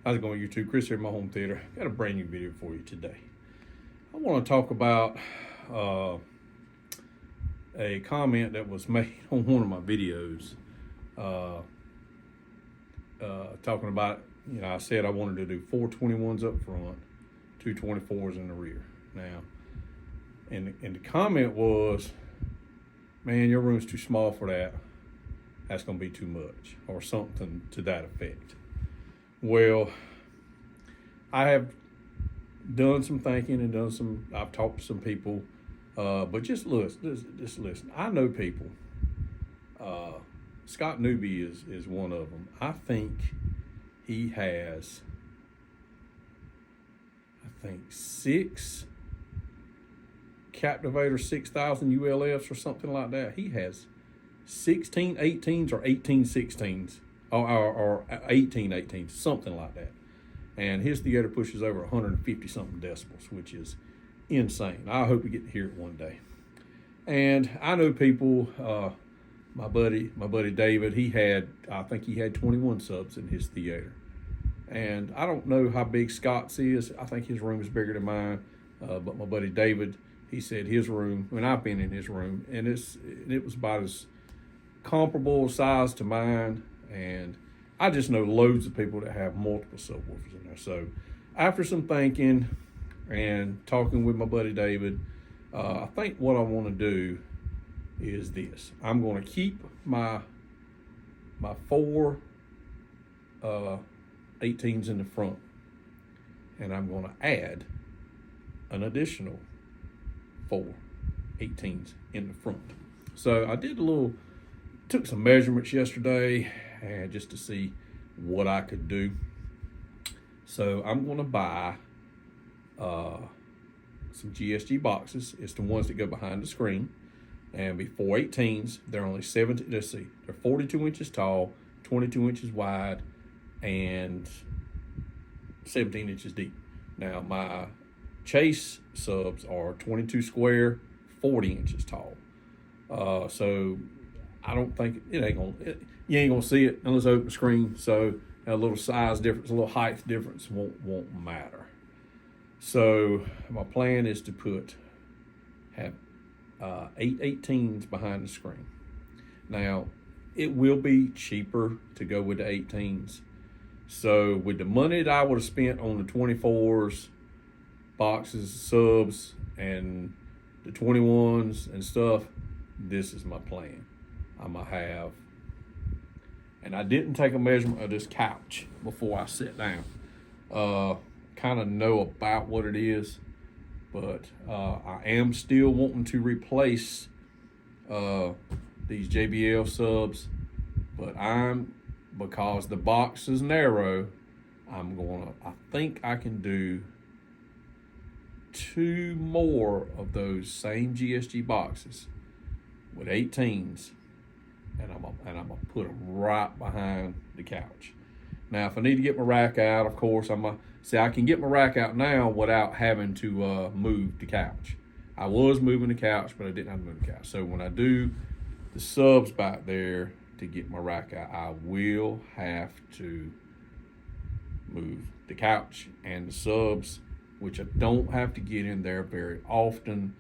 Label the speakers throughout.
Speaker 1: How's it going, YouTube? Chris here at my home theater. Got a brand new video for you today. I want to talk about a comment that was made on one of my videos. Talking about, I said I wanted to do 4 21s up front, 2 24s in the rear. Now, and the comment was, man, your room's too small for that. That's going to be too much, or something to that effect. Well, I have done some thinking and I've talked to some people, but just listen. I know people. Scott Newby is one of them. I think he has, 6 Captivator 6000 ULFs or something like that. He has 16 18s or 18 16s or 18 18s, something like that. And his theater pushes over 150 something decibels, which is insane. I hope we get to hear it one day. And I know people, my buddy David, I think he had 21 subs in his theater. And I don't know how big Scott's is. I think his room is bigger than mine. But my buddy David, he said his room, when I've been in his room, and it was about as comparable size to mine. And I just know loads of people that have multiple subwoofers in there. So after some thinking and talking with my buddy David, I think what I want to do is this. I'm going to keep my 4 18s in the front, and I'm going to add an additional 4 18s in the front. So I took some measurements yesterday, and just to see what I could do. So I'm going to buy some GSG boxes. It's the ones that go behind the screen, and be 4 18s. They're only 17. Let's see, they're 42 inches tall, 22 inches wide, and 17 inches deep. Now my Chase subs are 22 square, 40 inches tall. So I don't think you ain't gonna see it unless I open the screen. So a little size difference, a little height difference won't matter. So my plan is to have 8 18s behind the screen. Now it will be cheaper to go with the 18s. So with the money that I would have spent on the 24s, boxes, subs, and the 21s and stuff, this is my plan. I'm gonna have, and I didn't take a measurement of this couch before I sit down. Kind of know about what it is, but I am still wanting to replace these JBL subs, but because the box is narrow, I think I can do 2 more of those same GSG boxes with 18s, and I'm gonna put them right behind the couch. Now, if I need to get my rack out, of course, I can get my rack out now without having to move the couch. I was moving the couch, but I didn't have to move the couch. So when I do the subs back there to get my rack out, I will have to move the couch and the subs, which I don't have to get in there very often.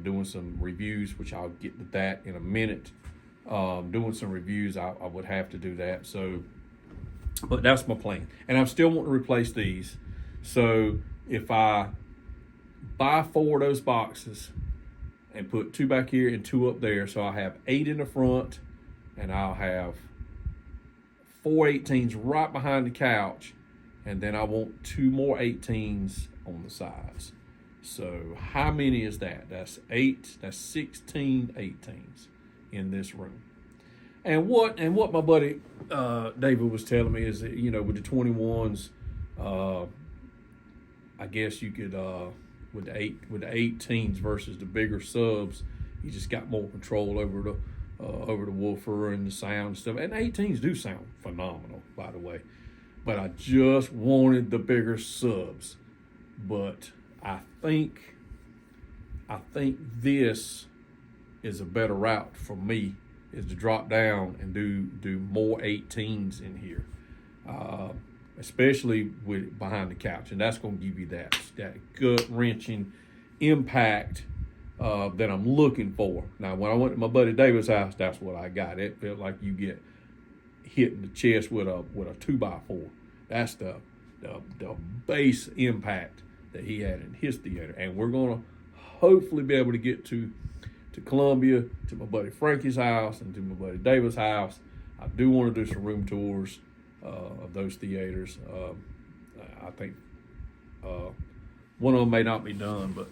Speaker 1: Doing some reviews, which I'll get to that in a minute. Doing some reviews, I would have to do that. So, but that's my plan. And I'm still wanting to replace these. So if I buy 4 of those boxes and put 2 back here and 2 up there, so I'll have 8 in the front, and I'll have 4 18s right behind the couch, and then I want 2 more 18s on the sides. So how many is that? That's 8. That's 16 18s in this room. And what my buddy David was telling me is that, with the 21s, I guess you could with the 18s versus the bigger subs, you just got more control over the woofer and the sound and stuff. And 18s do sound phenomenal, by the way. But I just wanted the bigger subs. But I think this is a better route for me, is to drop down and do more 18s in here. especially with behind the couch, and that's going to give you that gut wrenching impact that I'm looking for. Now, when I went to my buddy David's house, that's what I got. It felt like you get hit in the chest with a 2x4. That's the base impact that he had in his theater, and we're going to hopefully be able to get to Columbia, to my buddy Frankie's house, and to my buddy David's house. I do want to do some room tours of those theaters. I think one of them may not be done, but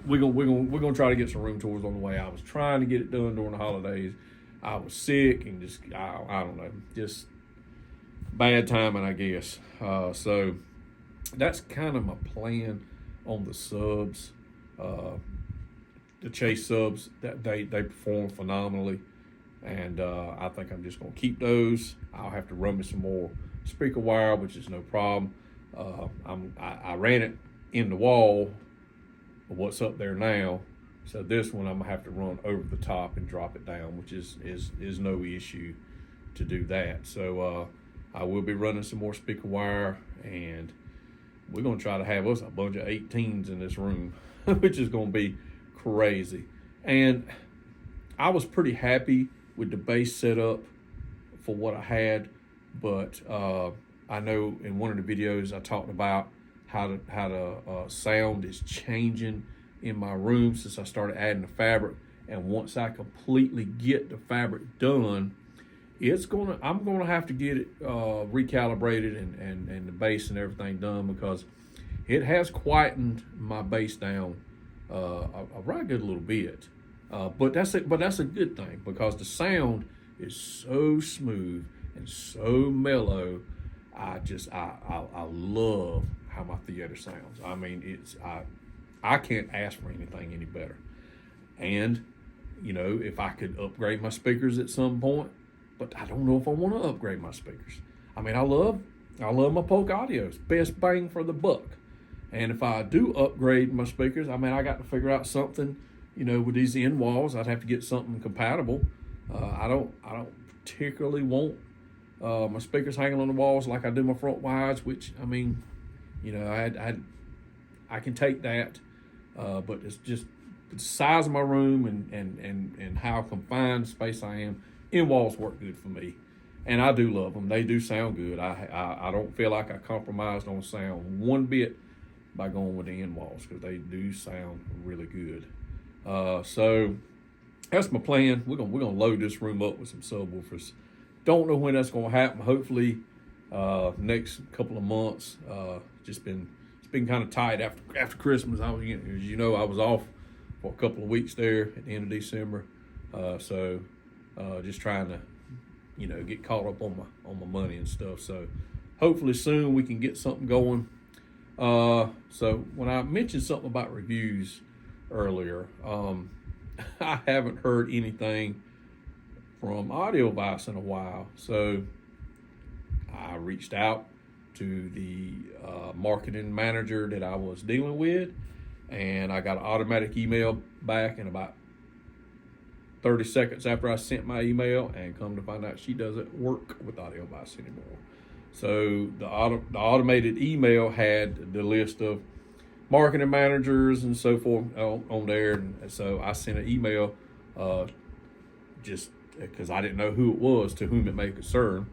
Speaker 1: we're gonna try to get some room tours on the way. I was trying to get it done during the holidays. I was sick and just I don't know, just bad timing, I guess. So that's kind of my plan on the subs. The Chase subs, that they perform phenomenally, and I think I'm just gonna keep those. I'll have to run me some more speaker wire, which is no problem. I ran it in the wall of what's up there now, so this one I'm gonna have to run over the top and drop it down, which is no issue to do that. So I will be running some more speaker wire, and we're gonna try to have us a bunch of 18s in this room, which is gonna be crazy. And I was pretty happy with the bass setup for what I had, but I know in one of the videos I talked about how the sound is changing in my room since I started adding the fabric. And once I completely get the fabric done, I'm gonna have to get it recalibrated and the bass and everything done, because it has quietened my bass down a right good little bit, but that's a good thing, because the sound is so smooth and so mellow. I love how my theater sounds. I mean, I can't ask for anything any better. And you know, if I could upgrade my speakers at some point, but I don't know if I want to upgrade my speakers. I mean, I love my Polk audios, best bang for the buck. And if I do upgrade my speakers, I mean, I got to figure out something, you know, with these end walls. I'd have to get something compatible. I don't particularly want my speakers hanging on the walls like I do my front wides, which, I mean, you know, I can take that, but it's just the size of my room and how confined space I am. End walls work good for me, and I do love them. They do sound good. I don't feel like I compromised on sound one bit by going with the end walls, because they do sound really good. So that's my plan. We're gonna load this room up with some subwoofers. Don't know when that's gonna happen. Hopefully next couple of months. It's been kind of tight after Christmas. As you know, I was off for a couple of weeks there at the end of December. So just trying to, you know, get caught up on my money and stuff. So hopefully soon we can get something going. So when I mentioned something about reviews earlier, I haven't heard anything from Audio Vice in a while. So I reached out to the marketing manager that I was dealing with, and I got an automatic email back in about 30 seconds after I sent my email, and come to find out she doesn't work with Audio Vice anymore. So the automated email had the list of marketing managers and so forth on there, and so I sent an email just because I didn't know who it was, to whom it may concern,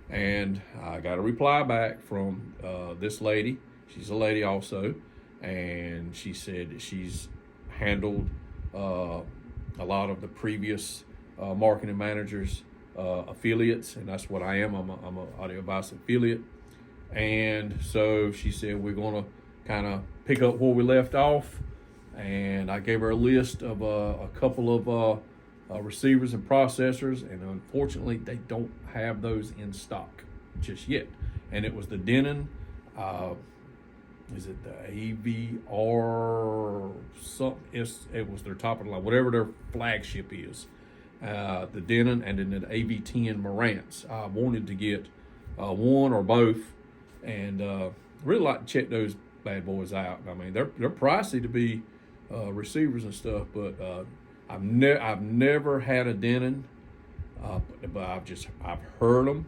Speaker 1: and I got a reply back from this lady. She's a lady also, and she said that she's handled a lot of the previous marketing managers' affiliates, and that's what I am. I'm an Audio Vice affiliate, and so she said we're gonna kind of pick up where we left off, and I gave her a list of a couple of receivers and processors, and unfortunately they don't have those in stock just yet. And it was the Denon, is it the AVR something? It was their top of the line, whatever their flagship is. The Denon, and then the AV10 Marantz. I wanted to get one or both, and really like to check those bad boys out. I mean, they're pricey to be receivers and stuff, but I've never had a Denon, but I've heard them,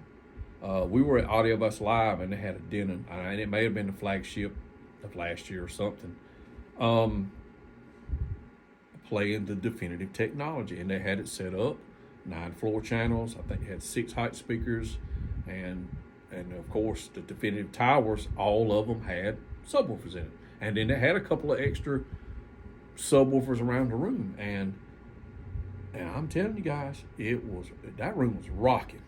Speaker 1: We were at Audio Bus Live, and they had a Denon, and it may have been the flagship of last year or something, playing the definitive technology, and they had it set up, 9 floor channels. I think they had 6 height speakers, and of course the definitive towers, all of them had subwoofers in it, and then they had a couple of extra subwoofers around the room, and I'm telling you guys, that room was rocking.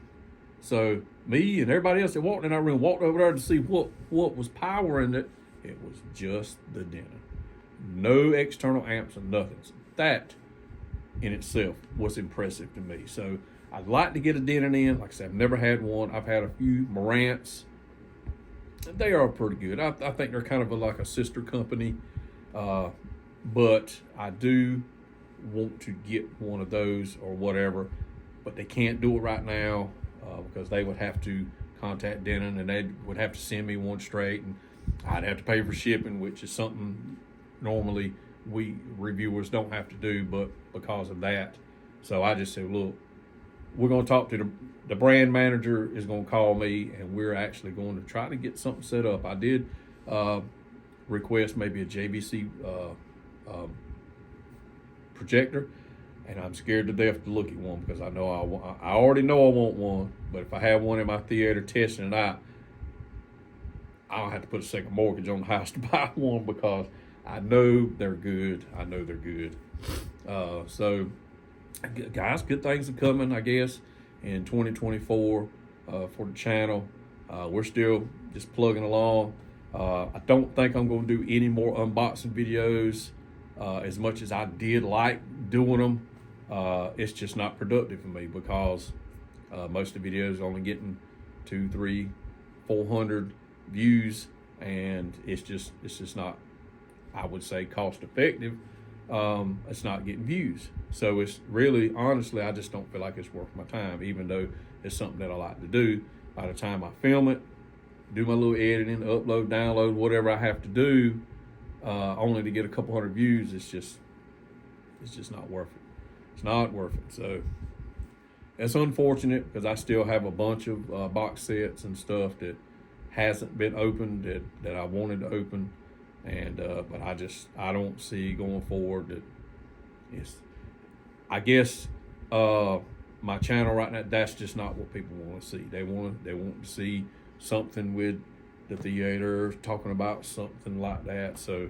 Speaker 1: So me and everybody else that walked in that room walked over there to see what was powering it. It was just the Denon. No external amps or nothing. So that in itself was impressive to me. So I'd like to get a Denon in. Like I said, I've never had one. I've had a few Marantz. They are pretty good. I think they're kind of like a sister company. But I do want to get one of those or whatever. But they can't do it right now. Because they would have to contact Denon, and they would have to send me one straight, and I'd have to pay for shipping, which is something normally we reviewers don't have to do, but because of that. So I just said, look, we're going to talk to the brand manager is going to call me, and we're actually going to try to get something set up. I did request maybe a JVC projector, and I'm scared to death to look at one because I know I already know I want one. But if I have one in my theater testing it out, I'll have to put a second mortgage on the house to buy one because I know they're good. I know they're good. So, guys, good things are coming, I guess, in 2024 for the channel. We're still just plugging along. I don't think I'm going to do any more unboxing videos as much as I did like doing them. It's just not productive for me because most of the videos are only getting 200, 300, 400 views, and it's just not, I would say, cost effective. It's not getting views, so it's really, honestly, I just don't feel like it's worth my time, even though it's something that I like to do. By the time I film it, do my little editing, upload, download, whatever I have to do, only to get a couple hundred views, it's just not worth it. It's not worth it. So it's unfortunate because I still have a bunch of box sets and stuff that hasn't been opened that I wanted to open, and but I don't see going forward that it's, I guess my channel right now, that's just not what people want to see. They want to see something with the theater, talking about something like that. So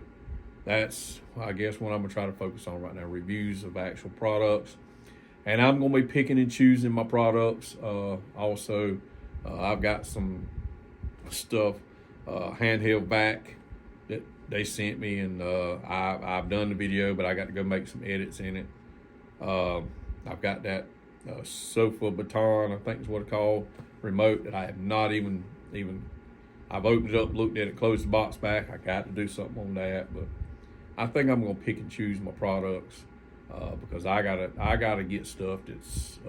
Speaker 1: that's, I guess, what I'm gonna try to focus on right now, reviews of actual products. And I'm gonna be picking and choosing my products. Also, I've got some stuff, handheld vac that they sent me, and I've done the video, but I got to go make some edits in it. I've got that sofa baton, I think is what it's called, remote, that I have not even I've opened it up, looked at it, closed the box back. I got to do something on that, but I think I'm gonna pick and choose my products because I gotta get stuff that's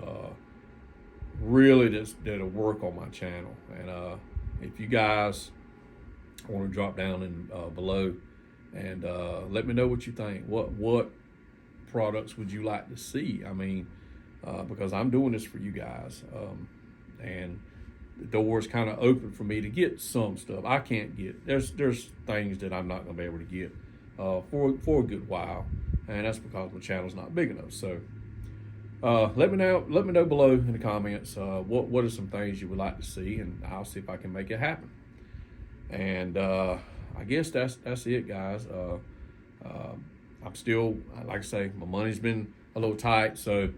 Speaker 1: really that'll work on my channel. And if you guys want to drop down in below and let me know what you think. What products would you like to see? I mean, because I'm doing this for you guys, and the door is kind of open for me to get some stuff I can't get. There's things that I'm not gonna be able to get for a good while, and that's because my channel's not big enough. So let me know below in the comments what are some things you would like to see, and I'll see if I can make it happen. And I guess that's it, guys. I'm still, like I say, my money's been a little tight, so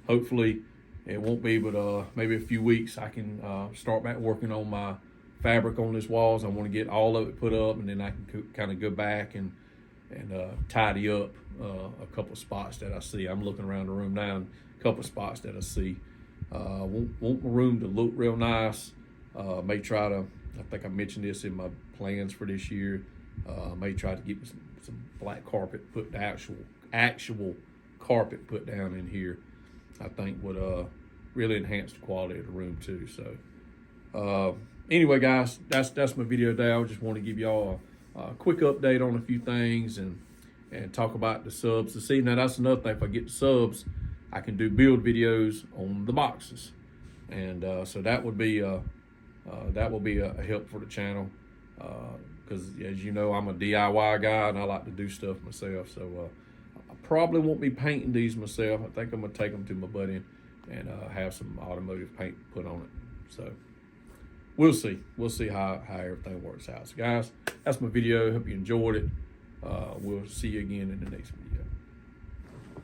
Speaker 1: hopefully it won't be but maybe a few weeks I can start back working on my fabric on these walls. I want to get all of it put up, and then I can kind of go back and tidy up a couple spots that I see. I'm looking around the room now, and a couple spots that I see. Want my room to look real nice. May try to, I think I mentioned this in my plans for this year, may try to get some black carpet put, actual carpet put down in here. I think would really enhance the quality of the room too. So anyway, guys, that's my video today. I just want to give y'all a quick update on a few things and talk about the subs to see. Now that's another thing. If I get the subs, I can do build videos on the boxes, and so that would be That will be a help for the channel, because as you know, I'm a DIY guy and I like to do stuff myself. So I probably won't be painting these myself. I think I'm gonna take them to my buddy and have some automotive paint put on it. So we'll see how everything works out. So guys, that's my video. Hope you enjoyed it. We'll see you again in the next video.